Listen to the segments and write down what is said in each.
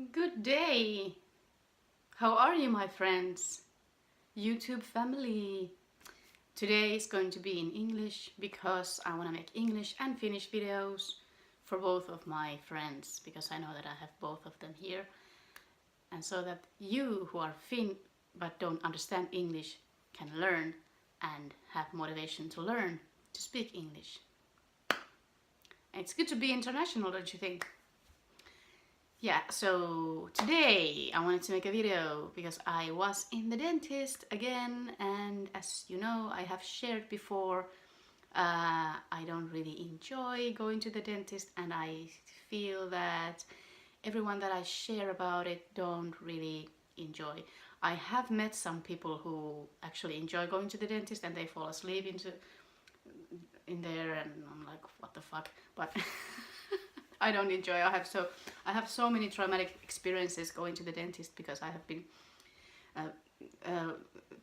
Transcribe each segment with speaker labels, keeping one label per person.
Speaker 1: Good day! How are you, my friends? YouTube family! Today is going to be in English because I want to make English and Finnish videos for both of my friends because I know that I have both of them here, and so that you who are Finn but don't understand English can learn and have motivation to learn to speak English. It's good to be international, don't you think? Yeah, so today I wanted to make a video because I was in the dentist again, and as you know, I have shared before, I don't really enjoy going to the dentist, and I feel that everyone that I share about it don't really enjoy. I have met some people who actually enjoy going to the dentist and they fall asleep in there, and I'm like, what the fuck? But I don't enjoy. I have so many traumatic experiences going to the dentist because I have been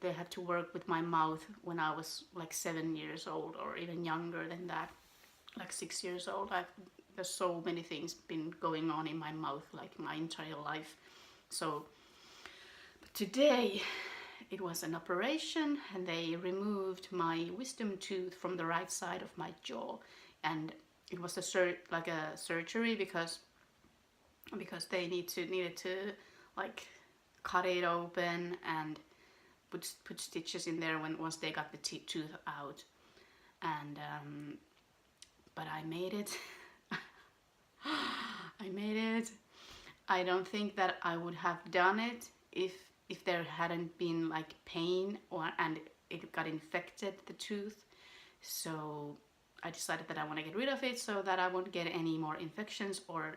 Speaker 1: they had to work with my mouth when I was like 7 years old, or even younger than that, like 6 years old. There's so many things been going on in my mouth like my entire life. So but today it was an operation, and they removed my wisdom tooth from the right side of my jaw, and it was like a surgery because they needed to like cut it open and put stitches in there once they got the tooth out. And but I made it. I made it. I don't think that I would have done it if there hadn't been like pain and it got infected, the tooth. So I decided that I want to get rid of it so that I won't get any more infections or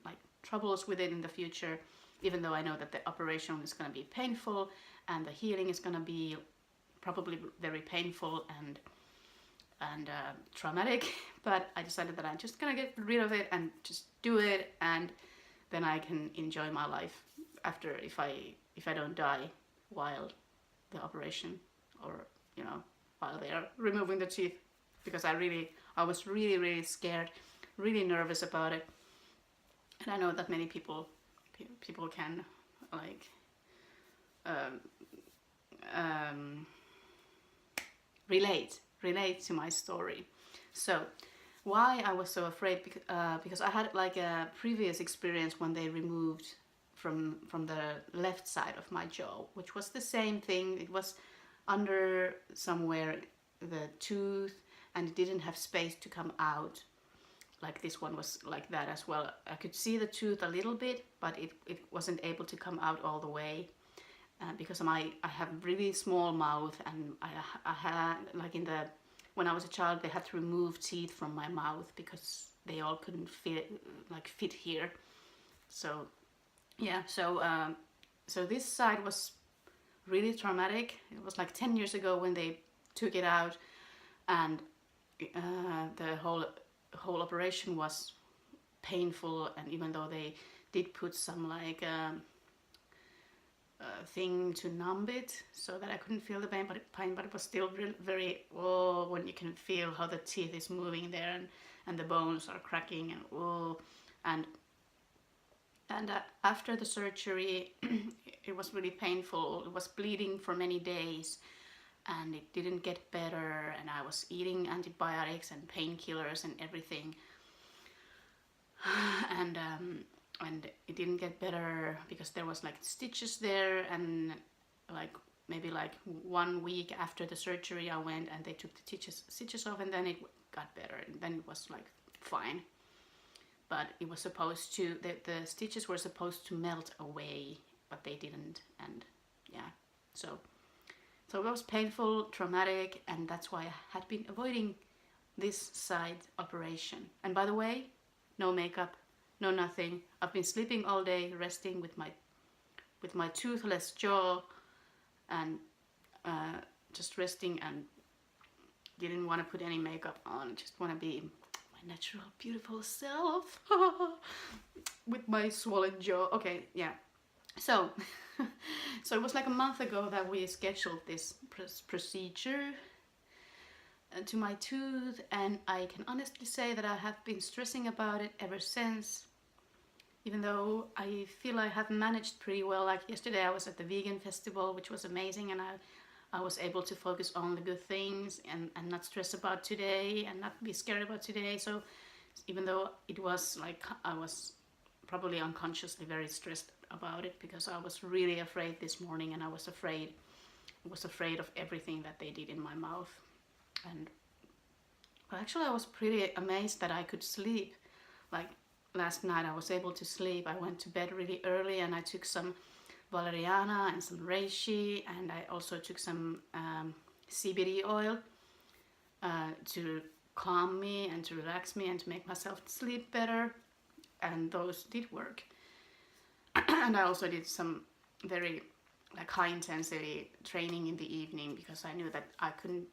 Speaker 1: like troubles with it in the future, even though I know that the operation is going to be painful and the healing is going to be probably very painful and traumatic. But I decided that I'm just going to get rid of it and just do it, and then I can enjoy my life after, if I don't die while the operation, or while they are removing the teeth, because I was really scared, really nervous about it. And I know that many people can like relate to my story. So why I was so afraid, because I had like a previous experience when they removed from the left side of my jaw, which was the same thing. It was under somewhere the tooth, and it didn't have space to come out. Like this one was like that as well. I could see the tooth a little bit, but it wasn't able to come out all the way, because I have really small mouth, and I had like when I was a child, they had to remove teeth from my mouth because they all couldn't fit here. So yeah, so this side was really traumatic. It was like 10 years ago when they took it out, and the whole operation was painful. And even though they did put some like thing to numb it so that I couldn't feel the pain, but it was still very, when you can feel how the teeth is moving there, and the bones are cracking, and after the surgery it was really painful. It was bleeding for many days, and it didn't get better, and I was eating antibiotics and painkillers and everything, and it didn't get better because there was like stitches there, and like maybe like 1 week after the surgery I went and they took the stitches off, and then it got better, and then it was like fine. But it was supposed to, the stitches were supposed to melt away, but they didn't. And yeah, so it was painful, traumatic, and that's why I had been avoiding this side operation. And by the way, no makeup, no nothing. I've been sleeping all day, resting with my toothless jaw, and just resting, and didn't want to put any makeup on. Just want to be my natural, beautiful self with my swollen jaw. Okay, yeah. So so it was like a month ago that we scheduled this procedure to my tooth, and I can honestly say that I have been stressing about it ever since. even though I feel I have managed pretty well. Like yesterday I was at the vegan festival, which was amazing, and I was able to focus on the good things and not stress about today and not be scared about today. So even though it was like I was probably unconsciously very stressed about it because I was really afraid this morning, and I was afraid of everything that they did in my mouth. And well, actually I was pretty amazed that I could sleep. Like last night I was able to sleep. I went to bed really early and I took some valeriana and some reishi, and I also took some CBD oil to calm me and to relax me and to make myself sleep better, and those did work. And I also did some very like high intensity training in the evening because I knew that I couldn't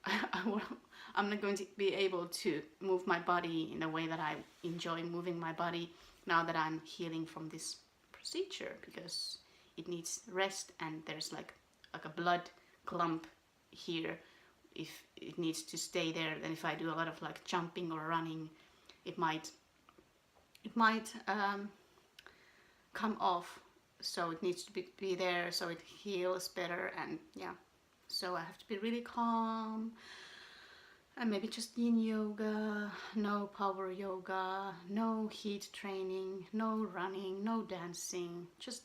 Speaker 1: I'm not going to be able to move my body in the way that I enjoy moving my body now that I'm healing from this procedure, because it needs rest, and there's like a blood clump here. If it needs to stay there, then if I do a lot of like jumping or running, it might come off. So it needs to be there so it heals better. And yeah, so I have to be really calm, and maybe just yin yoga, no power yoga, no heat training, no running, no dancing, just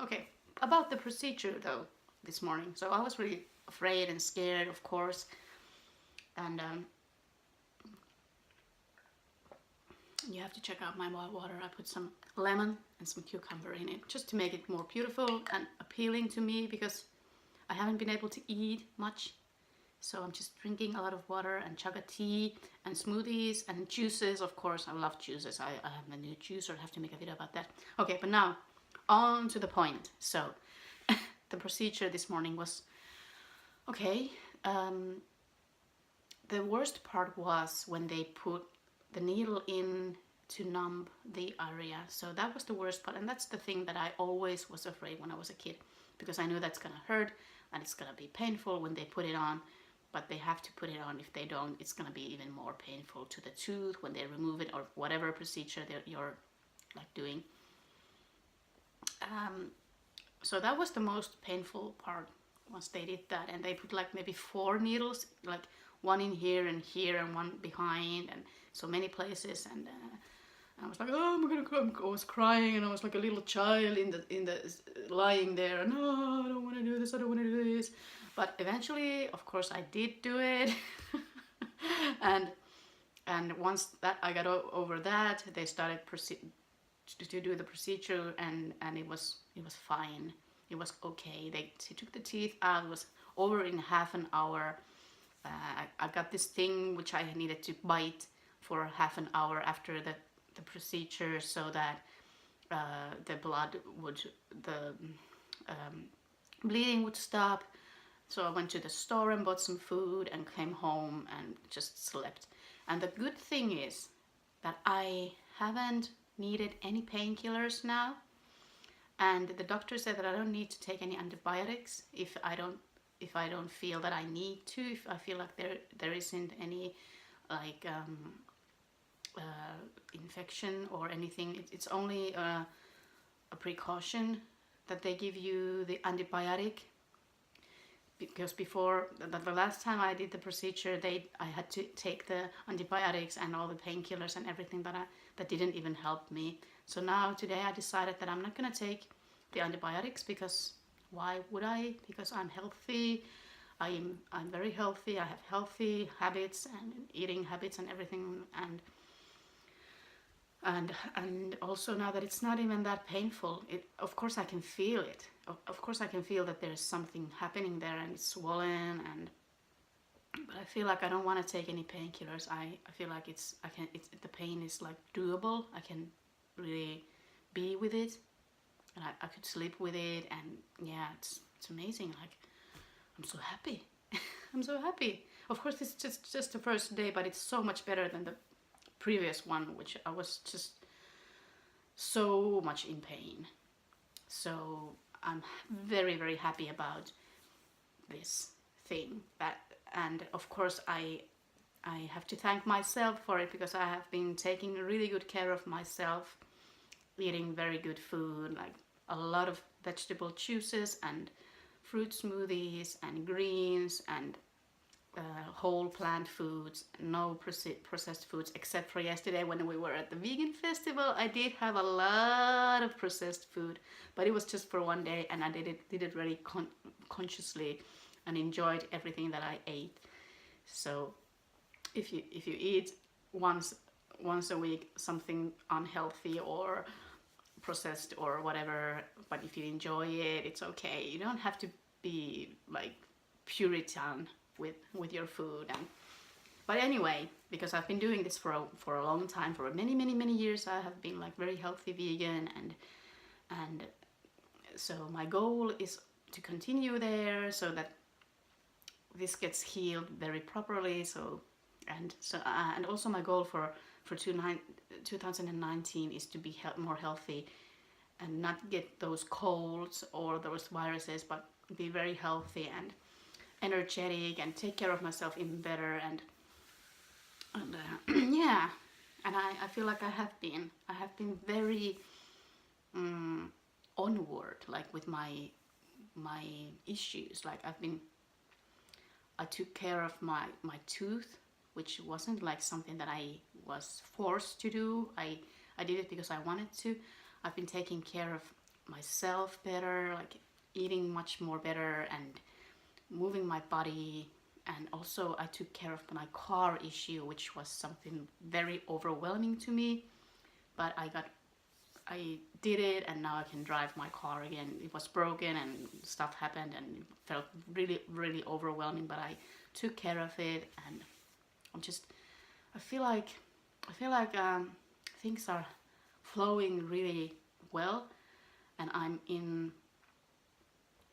Speaker 1: okay. About the procedure though, this morning, so I was really afraid and scared, of course, and you have to check out my water. I put some lemon and some cucumber in it just to make it more beautiful and appealing to me, because I haven't been able to eat much. So I'm just drinking a lot of water and chaga tea and smoothies and juices. Of course, I love juices. I have a new juicer. I have to make a video about that. Okay, but now on to the point. So the procedure this morning was okay. The worst part was when they put the needle in to numb the area. So that was the worst part, and that's the thing that I always was afraid when I was a kid, because I knew that's gonna hurt and it's gonna be painful when they put it on. But they have to put it on. If they don't, it's gonna be even more painful to the tooth when they remove it, or whatever procedure that you're like doing. So that was the most painful part once they did that, and they put like maybe 4 needles, like one in here and one behind, and so many places. And I was like, oh, I'm gonna cry. I was crying, and I was like a little child in the lying there, and no, I don't want to do this. I don't want to do this. But eventually, of course, I did do it, and once that I got over that, they started to do the procedure, and it was fine. It was okay. They took the teeth out. It was over in half an hour. I got this thing which I needed to bite for half an hour after the procedure, so that the blood would the bleeding would stop. So I went to the store and bought some food and came home and just slept. And the good thing is that I haven't needed any painkillers now. And the doctor said that I don't need to take any antibiotics if I don't feel that I need to. If I feel like there isn't any like infection or anything, it's only a precaution that they give you the antibiotic. Because before the last time I did the procedure, I had to take the antibiotics and all the painkillers and everything that didn't even help me. So now today I decided that I'm not gonna take the antibiotics, because why would I? Because I'm healthy. I'm very healthy. I have healthy habits and eating habits and everything, and also now that it's not even that painful, of course I can feel it. Of course I can feel that there's something happening there and it's swollen, but I feel like I don't want to take any painkillers. I feel like the pain is like doable. I can really be with it, and I could sleep with it, and yeah, it's amazing. Like, I'm so happy. I'm so happy. Of course, it's just the first day, but it's so much better than the previous one, which I was just so much in pain. So I'm very, very happy about this thing. And of course I have to thank myself for it, because I have been taking really good care of myself. eating very good food, like a lot of vegetable juices and fruit smoothies and greens and whole plant foods, no processed foods, except for yesterday when we were at the vegan festival. I did have a lot of processed food, but it was just for one day, and I did it really consciously and enjoyed everything that I ate. So if you eat once a week something unhealthy or processed or whatever, but if you enjoy it, it's okay. You don't have to be like Puritan with your food. And but anyway, because I've been doing this for a long time, for many years, I have been like very healthy vegan, and so my goal is to continue there so that this gets healed very properly. So and also my goal for 2019 is to be more healthy and not get those colds or those viruses, but be very healthy and energetic and take care of myself even better. And yeah, and I feel like I have been very onward, like with my issues. Like I took care of my tooth, which wasn't like something that I was forced to do. I did it because I wanted to. I've been taking care of myself better, like eating much more better and moving my body. And also I took care of my car issue, which was something very overwhelming to me, but I did it, and now I can drive my car again. It was broken and stuff happened and it felt really overwhelming, but I took care of it. And I feel like things are flowing really well, and I'm in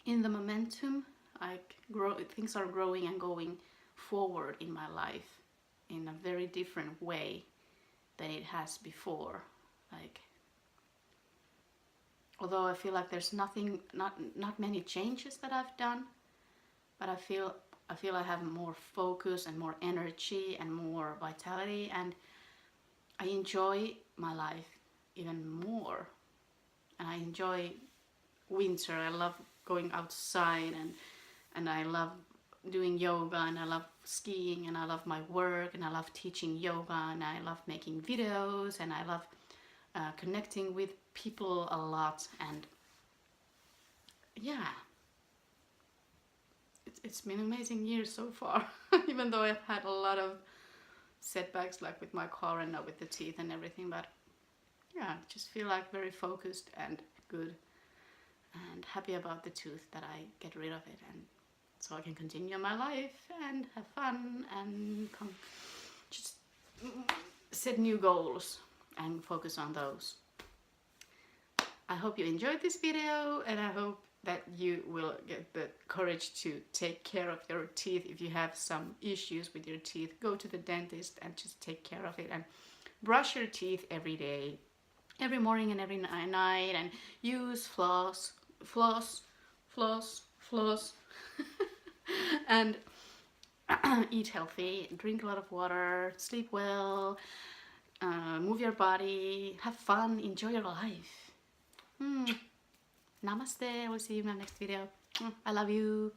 Speaker 1: the momentum. Like things are growing and going forward in my life in a very different way than it has before. Like, although I feel like there's not many changes that I've done, but I feel I have more focus and more energy and more vitality, and I enjoy my life even more. And I enjoy winter. I love going outside, and I love doing yoga, and I love skiing, and I love my work, and I love teaching yoga, and I love making videos, and I love connecting with people a lot. And yeah, it's been an amazing year so far. Even though I've had a lot of setbacks, like with my car and now with the teeth and everything, but yeah, I just feel like very focused and good and happy about the tooth, that I get rid of it, and so I can continue my life and have fun and just set new goals and focus on those. I hope you enjoyed this video, and I hope that you will get the courage to take care of your teeth. If you have some issues with your teeth, go to the dentist and just take care of it, and brush your teeth every day, every morning and every night, and use floss and eat healthy, drink a lot of water, sleep well, move your body, have fun, enjoy your life. Namaste. I will see you in my next video. I love you.